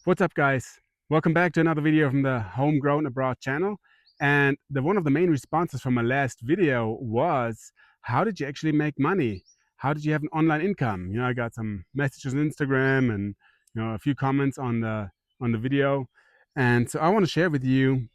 What's up, guys? Welcome back to another video from the Homegrown Abroad channel. And one of the main responses from my last video was, how did you actually make money? How did you have an online income? I got some messages on Instagram and a few comments on the video. And so I want to share with you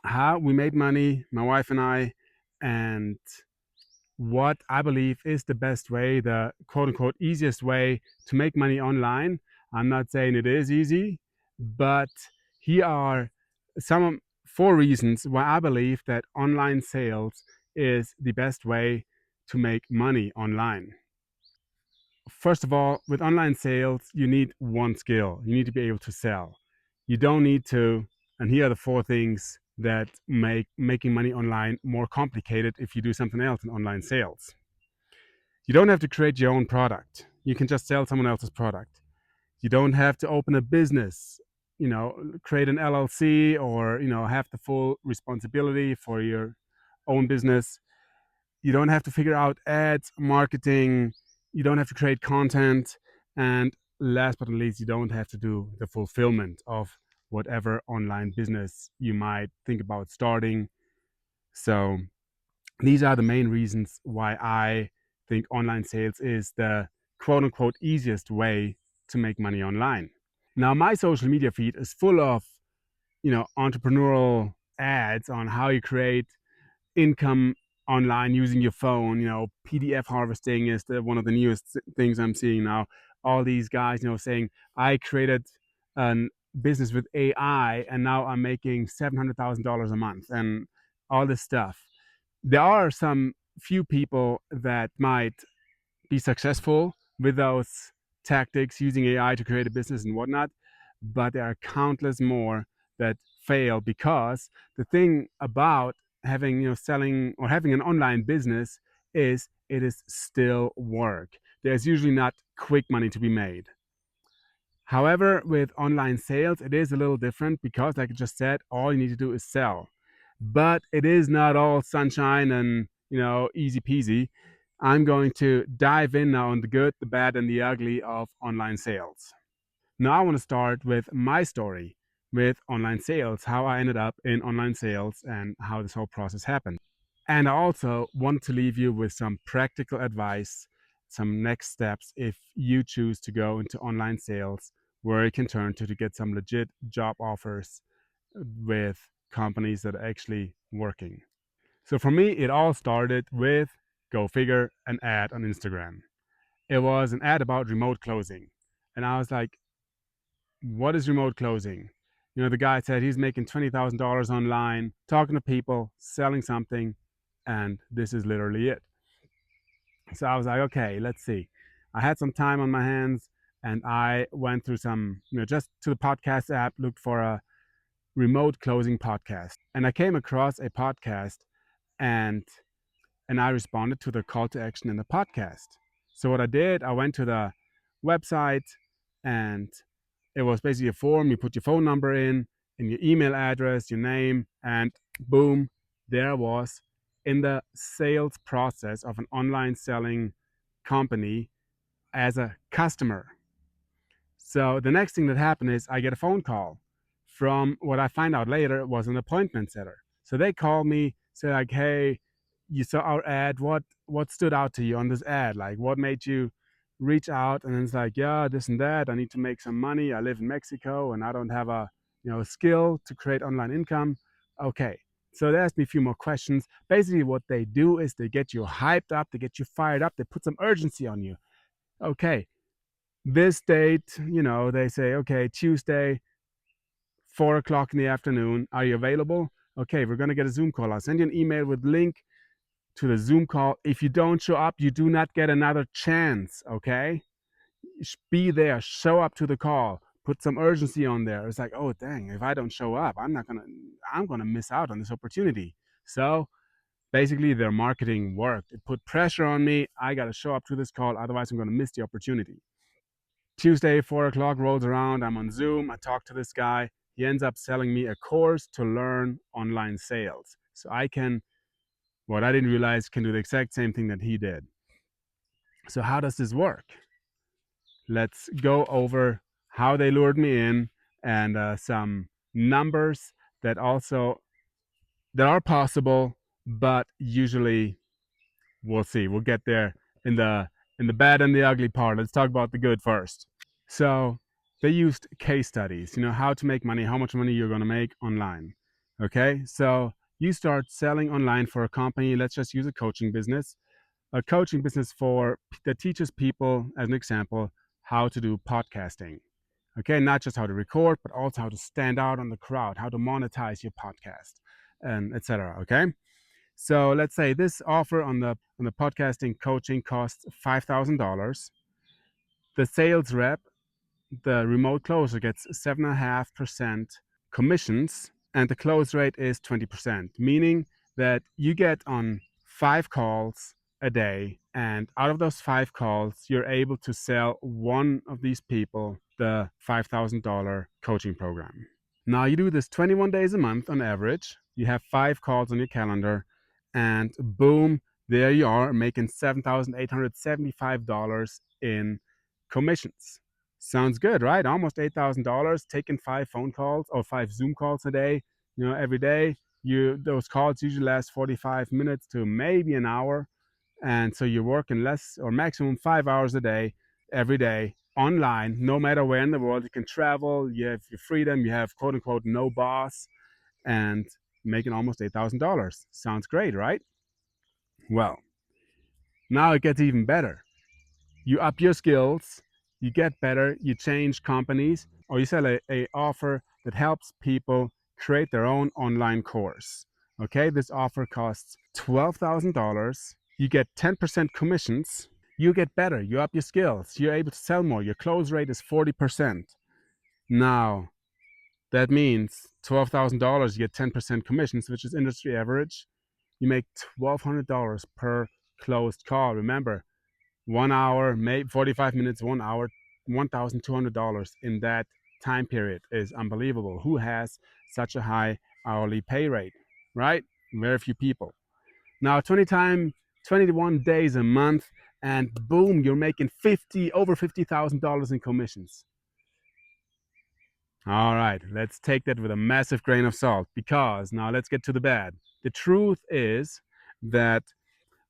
how we made money, my wife and I, and what I believe is the best way, the quote unquote easiest way to make money online. I'm not saying it is easy, but here are some 4 reasons why I believe that online sales is the best way to make money online. First of all, with online sales, you need one skill. You need to be able to sell. You don't need to, and here are the 4 things that make making money online more complicated if you do something else in online sales. You don't have to create your own product. You can just sell someone else's product. You don't have to open a business, create an LLC or, have the full responsibility for your own business. You don't have to figure out ads, marketing. You don't have to create content. And last but not least, you don't have to do the fulfillment of whatever online business you might think about starting. So these are the main reasons why I think online sales is the quote unquote easiest way to make money online. Now, my social media feed is full of, entrepreneurial ads on how you create income online using your phone. PDF harvesting is one of the newest things I'm seeing now. All these guys, saying, I created a business with AI and now I'm making $700,000 a month and all this stuff. There are some few people that might be successful with those tactics using AI to create a business and whatnot, but there are countless more that fail because the thing about having selling or having an online business is it is still work. There's usually not quick money to be made. However, with online sales, it is a little different because, like I just said, all you need to do is sell. But it is not all sunshine and, easy peasy. I'm going to dive in now on the good, the bad, and the ugly of online sales. Now, I want to start with my story with online sales, how I ended up in online sales, and how this whole process happened. And I also want to leave you with some practical advice, some next steps if you choose to go into online sales, where you can turn to get some legit job offers with companies that are actually working. So for me, it all started with, go figure, an ad on Instagram. It was an ad about remote closing. And I was like, what is remote closing? The guy said he's making $20,000 online, talking to people, selling something, and this is literally it. So I was like, okay, let's see. I had some time on my hands and I went through some, just to the podcast app, looked for a remote closing podcast. And I came across a podcast and I responded to the call to action in the podcast. So what I did, I went to the website and it was basically a form. You put your phone number in and your email address, your name, and boom, there I was in the sales process of an online selling company as a customer. So the next thing that happened is I get a phone call from what I find out later was an appointment setter. So they called me, say like, hey, you saw our ad. What stood out to you on this ad? Like what made you reach out? And it's like, yeah, this and that. I need to make some money. I live in Mexico and I don't have a skill to create online income. Okay. So they asked me a few more questions. Basically, what they do is they get you hyped up, they get you fired up, they put some urgency on you. Okay, this date, they say, okay, Tuesday, 4 o'clock in the afternoon. Are you available? Okay, we're going to get a Zoom call. I'll send you an email with link to the Zoom call. If you don't show up, you do not get another chance. Okay, be there, show up to the call, put some urgency on there. It's like, oh, dang, if I don't show up, I'm going to miss out on this opportunity. So basically their marketing worked. It put pressure on me. I got to show up to this call. Otherwise I'm going to miss the opportunity. Tuesday, 4 o'clock rolls around. I'm on Zoom. I talk to this guy. He ends up selling me a course to learn online sales. So I can, what I didn't realize, can do the exact same thing that he did. So how does this work? Let's go over how they lured me in and some numbers that also that are possible, but usually we'll see. We'll get there in the bad and the ugly part. Let's talk about the good first. So they used case studies, how to make money, how much money you're going to make online. Okay, so you start selling online for a company. Let's just use a coaching business for that teaches people, as an example, how to do podcasting. Okay, not just how to record, but also how to stand out on the crowd, how to monetize your podcast, and etc. Okay, so let's say this offer on the podcasting coaching costs $5,000. The sales rep, the remote closer, gets 7.5% commissions, and the close rate is 20%, meaning that you get on 5 calls a day, and out of those 5 calls, you're able to sell one of these people the $5,000 coaching program. Now you do this 21 days a month on average. You have 5 calls on your calendar, and boom, there you are making $7,875 in commissions. Sounds good, right? Almost $8,000 taking 5 phone calls or 5 Zoom calls a day. Every day. Those calls usually last 45 minutes to maybe an hour, and so you're working less or maximum 5 hours a day, every day, online, no matter where in the world. You can travel, you have your freedom, you have quote unquote no boss, and making almost $8,000. Sounds great, right? Well, now it gets even better. You up your skills, you get better, you change companies, or you sell a offer that helps people create their own online course. Okay, this offer costs $12,000. You get 10% commissions. You get better, you up your skills, you're able to sell more. Your close rate is 40%. Now, that means $12,000, you get 10% commissions, which is industry average. You make $1,200 per closed call. Remember, 1 hour, maybe 45 minutes, 1 hour, $1,200 in that time period is unbelievable. Who has such a high hourly pay rate, right? Very few people. Now, 21 days a month, and boom, you're making over $50,000 in commissions. All right, let's take that with a massive grain of salt, because now let's get to the bad. The truth is that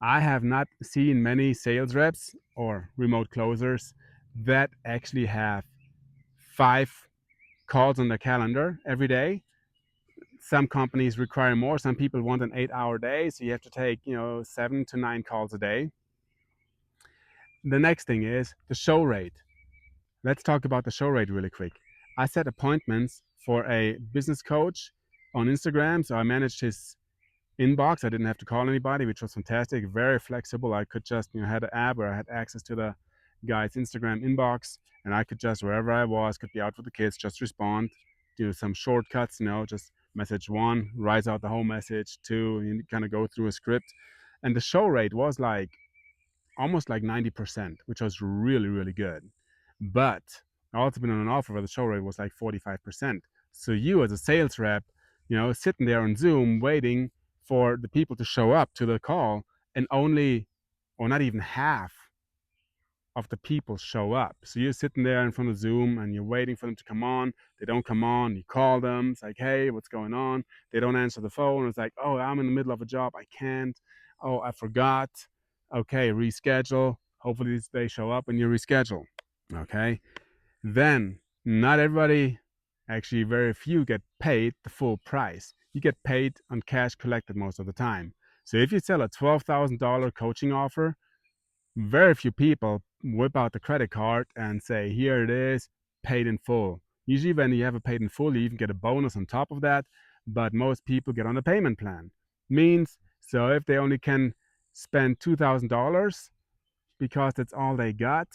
I have not seen many sales reps or remote closers that actually have 5 calls on their calendar every day. Some companies require more. Some people want an 8-hour day, so you have to take 7 to 9 calls a day. The next thing is the show rate. Let's talk about the show rate really quick. I set appointments for a business coach on Instagram, so I managed his inbox. I didn't have to call anybody, which was fantastic. Very flexible. I could just, had an app where I had access to the guy's Instagram inbox, and I could just, wherever I was, could be out with the kids, just respond, do some shortcuts, just message 1, write out the whole message, 2, and kind of go through a script. And the show rate was almost 90%, which was really, really good. But I also been on an offer where the show rate was 45%. So you as a sales rep, sitting there on Zoom waiting for the people to show up to the call, and only, or not even half of the people show up. So you're sitting there in front of Zoom and you're waiting for them to come on. They don't come on. You call them. It's like, hey, what's going on? They don't answer the phone. It's like, oh, I'm in the middle of a job. I can't. Oh, I forgot. Okay, reschedule. Hopefully they show up and you reschedule. Okay. Then not everybody, actually very few, get paid the full price. You get paid on cash collected most of the time. So if you sell a $12,000 coaching offer, very few people whip out the credit card and say, here it is, paid in full. Usually when you have a paid in full, you even get a bonus on top of that, but most people get on a payment plan. Means, so if they only can spend $2,000 because that's all they got,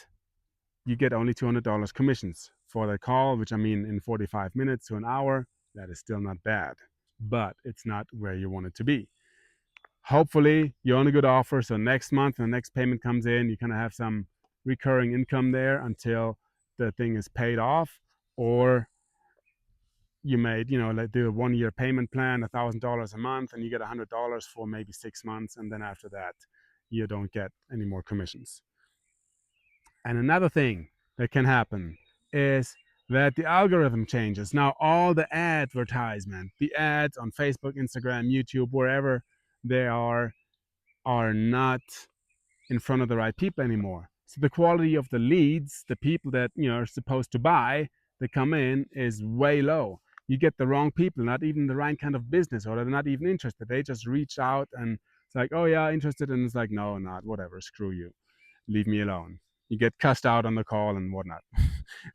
you get only $200 commissions for the call, which in 45 minutes to an hour, that is still not bad, but it's not where you want it to be. Hopefully you're on a good offer, so next month when the next payment comes in, you kind of have some recurring income there until the thing is paid off. Or you may do a 1-year payment plan, $1,000 a month, and you get $100 for maybe 6 months, and then after that you don't get any more commissions. And another thing that can happen is that the algorithm changes. Now all the advertisement, the ads on Facebook, Instagram, YouTube, wherever they are not in front of the right people anymore. So the quality of the leads, the people that are supposed to buy, that come in, is way low. You get the wrong people, not even the right kind of business, or they're not even interested. They just reach out and it's like, oh yeah, interested, and it's like, no, not whatever, screw you, leave me alone. You get cussed out on the call and whatnot.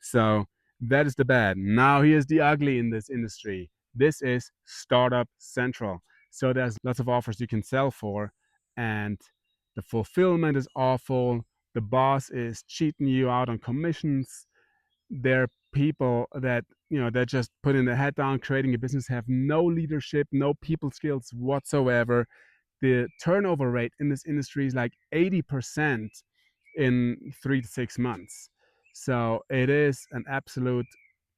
So that is the bad. Now here's the ugly in this industry. This is startup central. So there's lots of offers you can sell for, and the fulfillment is awful. The boss is cheating you out on commissions. There are people that they're just putting their head down, creating a business, have no leadership, no people skills whatsoever. The turnover rate in this industry is like 80% in 3 to 6 months. So it is an absolute,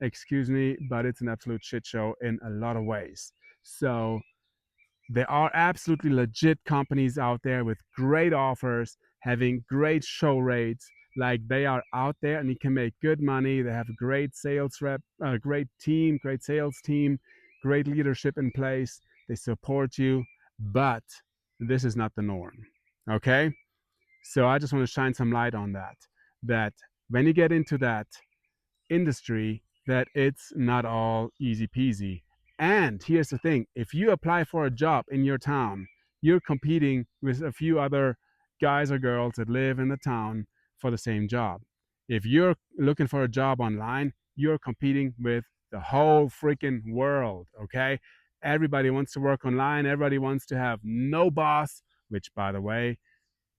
excuse me, but it's an absolute shit show in a lot of ways. So there are absolutely legit companies out there with great offers, having great show rates. Like, they are out there and you can make good money. They have a great sales rep, a great team, great sales team, great leadership in place. They support you, but this is not the norm. Okay? So I just want to shine some light on that. That when you get into that industry, that it's not all easy peasy. And here's the thing: if you apply for a job in your town, you're competing with a few other guys or girls that live in the town for the same job. If you're looking for a job online, you're competing with the whole freaking world. Okay? Everybody wants to work online, everybody wants to have no boss, which, by the way,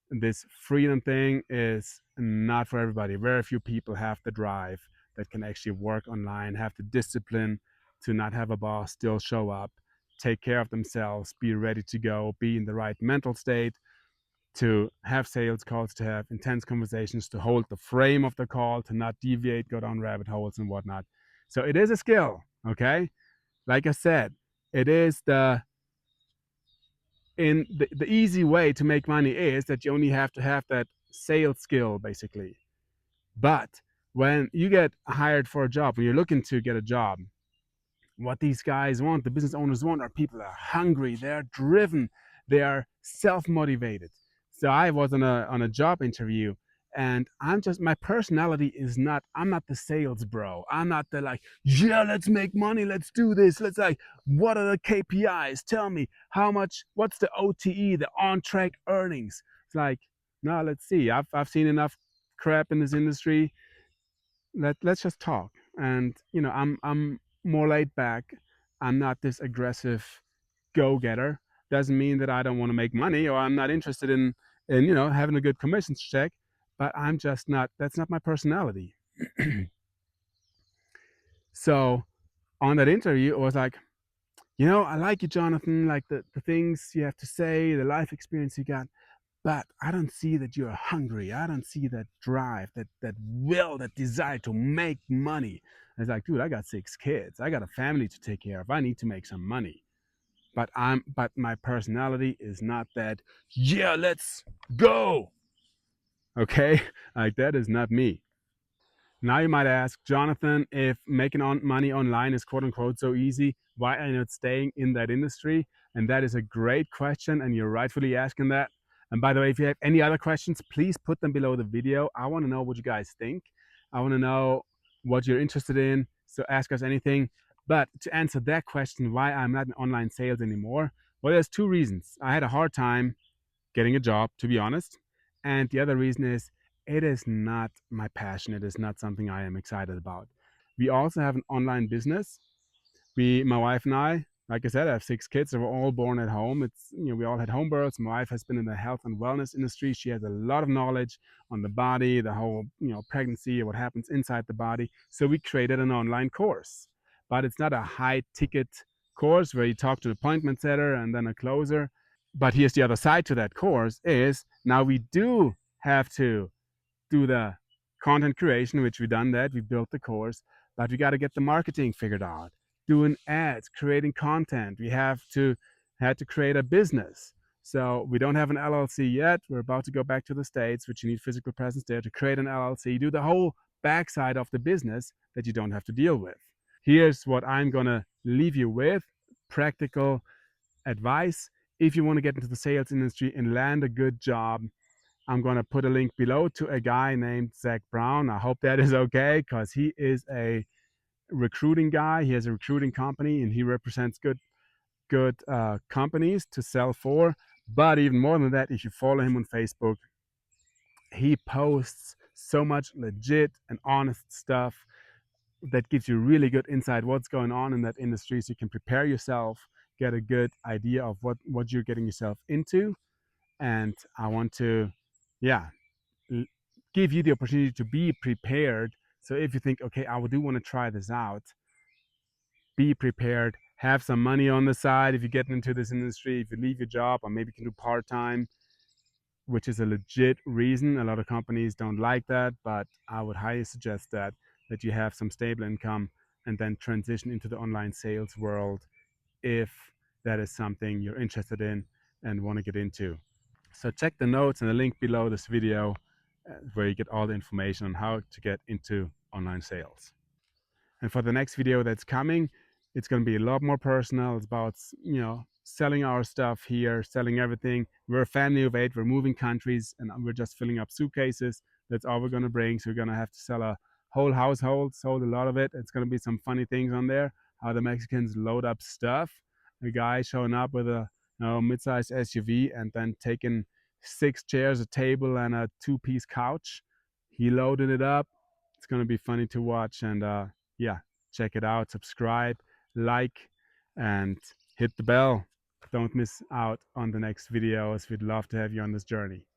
this freedom thing is not for everybody. Very few people have the drive that can actually work online, have the discipline to not have a boss, still show up, take care of themselves, be ready to go, be in the right mental state to have sales calls, to have intense conversations, to hold the frame of the call, to not deviate, go down rabbit holes and whatnot. So it is a skill, okay? Like I said, it is the easy way to make money is that you only have to have that sales skill, basically. But when you get hired for a job, when you're looking to get a job, what these guys want, the business owners want, are people that are hungry, they're driven, they are self-motivated. So I was on a job interview, and my personality is not, I'm not the sales bro. I'm not the, like, yeah, let's make money, let's do this, let's, like, what are the KPIs? Tell me how much, what's the OTE, the on track earnings? It's like, no, let's see. I've seen enough crap in this industry. Let's just talk. And I'm more laid back. I'm not this aggressive go-getter. Doesn't mean that I don't want to make money or I'm not interested in having a good commissions check, but I'm just not, that's not my personality. So on that interview, it was like, I like you, Jonathan, like the things you have to say, the life experience you got, but I don't see that you're hungry. I don't see that drive, that will, that desire to make money. I was like, dude, I got 6 kids. I got a family to take care of. I need to make some money. But my personality is not that, yeah, let's go. Okay? Like, that is not me. Now you might ask, Jonathan, if making money online is quote unquote so easy, why are you not staying in that industry? And that is a great question, and you're rightfully asking that. And by the way, if you have any other questions, please put them below the video. I want to know what you guys think. I want to know what you're interested in. So ask us anything. But to answer that question, why I'm not in online sales anymore, well, there's 2 reasons. I had a hard time getting a job, to be honest. And the other reason is, it is not my passion. It is not something I am excited about. We also have an online business. My wife and I, like I said, I have 6 kids. They were all born at home. We all had home births. My wife has been in the health and wellness industry. She has a lot of knowledge on the body, the whole, pregnancy, what happens inside the body. So we created an online course, but it's not a high ticket course where you talk to the appointment setter and then a closer. But here's the other side to that course is, now we do have to do the content creation, which we've done that. We built the course, but we got to get the marketing figured out, doing ads, creating content. We had to create a business. So we don't have an LLC yet. We're about to go back to the States, which you need physical presence there to create an LLC, do the whole backside of the business that you don't have to deal with. Here's what I'm going to leave you with: practical advice. If you want to get into the sales industry and land a good job, I'm going to put a link below to a guy named Zach Brown. I hope that is okay, because he is a recruiting guy. He has a recruiting company and he represents good companies to sell for. But even more than that, if you follow him on Facebook, he posts so much legit and honest stuff that gives you really good insight what's going on in that industry, so you can prepare yourself, get a good idea of what you're getting yourself into. And I want to, yeah, give you the opportunity to be prepared. So if you think, okay, I do want to try this out, be prepared, have some money on the side if you get into this industry. If you leave your job, or maybe you can do part-time, which is a legit reason. A lot of companies don't like that, but I would highly suggest that you have some stable income and then transition into the online sales world if that is something you're interested in and want to get into. So check the notes and the link below this video, where you get all the information on how to get into online sales. And for the next video that's coming, it's going to be a lot more personal. It's about, selling our stuff here, selling everything. We're a family of 8. We're moving countries, and we're just filling up suitcases. That's all we're going to bring. So we're going to have to sell a whole household, sold a lot of it. It's going to be some funny things on there, how the Mexicans load up stuff. A guy showing up with a mid-sized SUV and then taking 6 chairs, a table, and a 2-piece couch. He loaded it up. It's going to be funny to watch. And yeah, check it out, subscribe, like, and hit the bell. Don't miss out on the next videos. We'd love to have you on this journey.